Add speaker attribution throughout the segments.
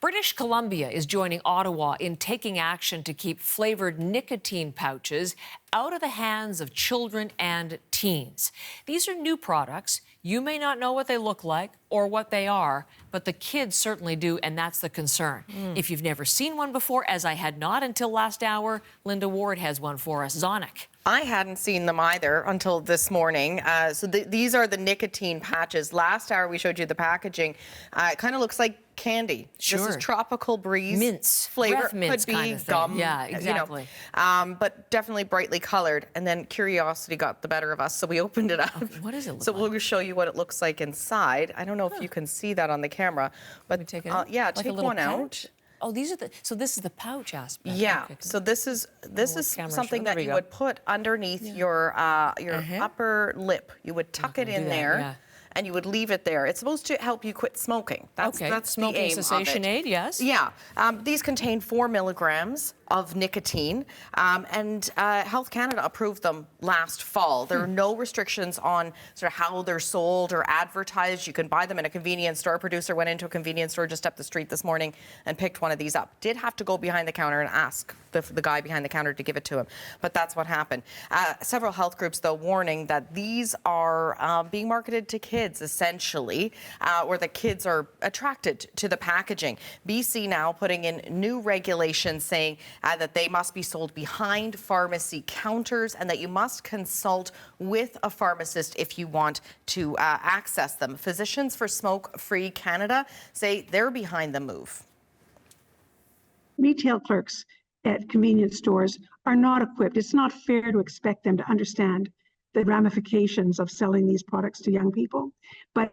Speaker 1: British Columbia is joining Ottawa in taking action to keep flavoured nicotine pouches out of the hands of children and teens. These are new products. You may not know what they look like or what they are, but the kids certainly do, and that's the concern. If you've never seen one before, as I had not until last hour, Linda Ward has one for us. Zonic.
Speaker 2: I hadn't seen them either until this morning. These are the nicotine patches. Last hour we showed you the packaging. It kind of looks like candy.
Speaker 1: Sure.
Speaker 2: This is tropical breeze.
Speaker 1: Mints.
Speaker 2: Flavor.
Speaker 1: Breath mints
Speaker 2: could be
Speaker 1: kind of thing.
Speaker 2: gum.
Speaker 1: Yeah, exactly.
Speaker 2: But definitely brightly colored. And then curiosity got the better of us, so we opened it up.
Speaker 1: Okay, what does it look
Speaker 2: so
Speaker 1: like?
Speaker 2: we'll show you what it looks like inside. I don't know if you can see that on the camera, but
Speaker 1: take it out?
Speaker 2: yeah,
Speaker 1: Like
Speaker 2: take one out.
Speaker 1: Oh, these are so this is the pouch aspect.
Speaker 2: Yeah.
Speaker 1: Okay.
Speaker 2: So this is something that you would put underneath your upper lip. You would tuck it in there. And you would leave it there. It's supposed to help you quit smoking. That's
Speaker 1: smoking
Speaker 2: the aim
Speaker 1: cessation
Speaker 2: of it.
Speaker 1: aid, yes.
Speaker 2: Yeah. These contain 4 milligrams of nicotine, and Health Canada approved them last fall. There are no restrictions on sort of how they're sold or advertised. You can buy them in a convenience store. A producer went into a convenience store just up the street this morning and picked one of these up. Did have to go behind the counter and ask the guy behind the counter to give it to him, but that's what happened. Several health groups, though, warning that these are being marketed to kids, essentially, where the kids are attracted to the packaging. BC now putting in new regulations saying that they must be sold behind pharmacy counters and that you must consult with a pharmacist if you want to access them. Physicians for Smoke Free Canada say they're behind the move.
Speaker 3: Retail clerks at convenience stores are not equipped. It's not fair to expect them to understand the ramifications of selling these products to young people, but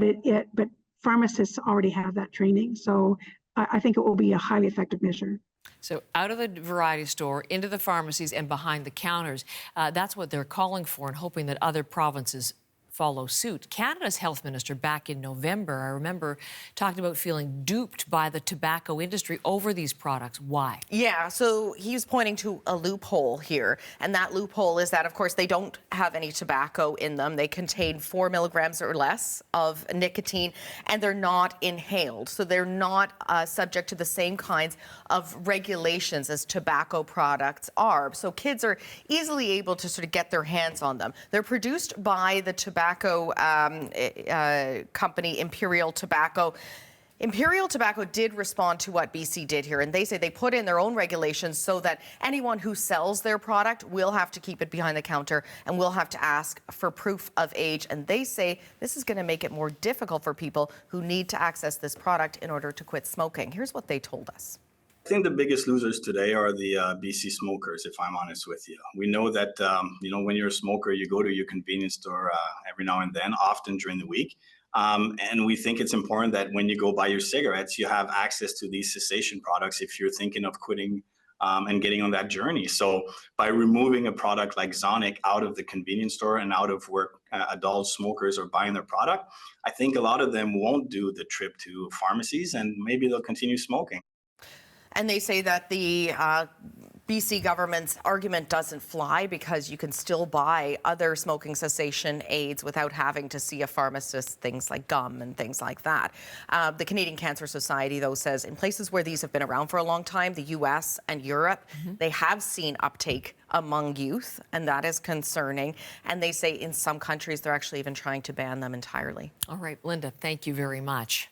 Speaker 3: pharmacists already have that training, so I think it will be a highly effective measure.
Speaker 1: So out of the variety store, into the pharmacies and behind the counters, that's what they're calling for and hoping that other provinces follow suit. Canada's health minister back in November, I remember, talked about feeling duped by the tobacco industry over these products. Why? Yeah,
Speaker 2: so he's pointing to a loophole here, and that loophole is that, of course, they don't have any tobacco in them. They contain 4 milligrams or less of nicotine, and they're not inhaled, so they're not subject to the same kinds of regulations as tobacco products are. So kids are easily able to sort of get their hands on them. They're produced by the tobacco company Imperial Tobacco. Imperial Tobacco did respond to what BC did here, and they say they put in their own regulations so that anyone who sells their product will have to keep it behind the counter and will have to ask for proof of age. And they say this is going to make it more difficult for people who need to access this product in order to quit smoking. Here's what they told us.
Speaker 4: I think the biggest losers today are the BC smokers, if I'm honest with you. We know that, when you're a smoker, you go to your convenience store every now and then, often during the week. And we think it's important that when you go buy your cigarettes, you have access to these cessation products if you're thinking of quitting and getting on that journey. So by removing a product like Zonic out of the convenience store and out of where adult smokers are buying their product, I think a lot of them won't do the trip to pharmacies and maybe they'll continue smoking.
Speaker 2: And they say that the BC government's argument doesn't fly because you can still buy other smoking cessation aids without having to see a pharmacist, things like gum and things like that. The Canadian Cancer Society, though, says in places where these have been around for a long time, the US and Europe, they have seen uptake among youth, and that is concerning. And they say in some countries, they're actually even trying to ban them entirely.
Speaker 1: All right, Linda, thank you very much.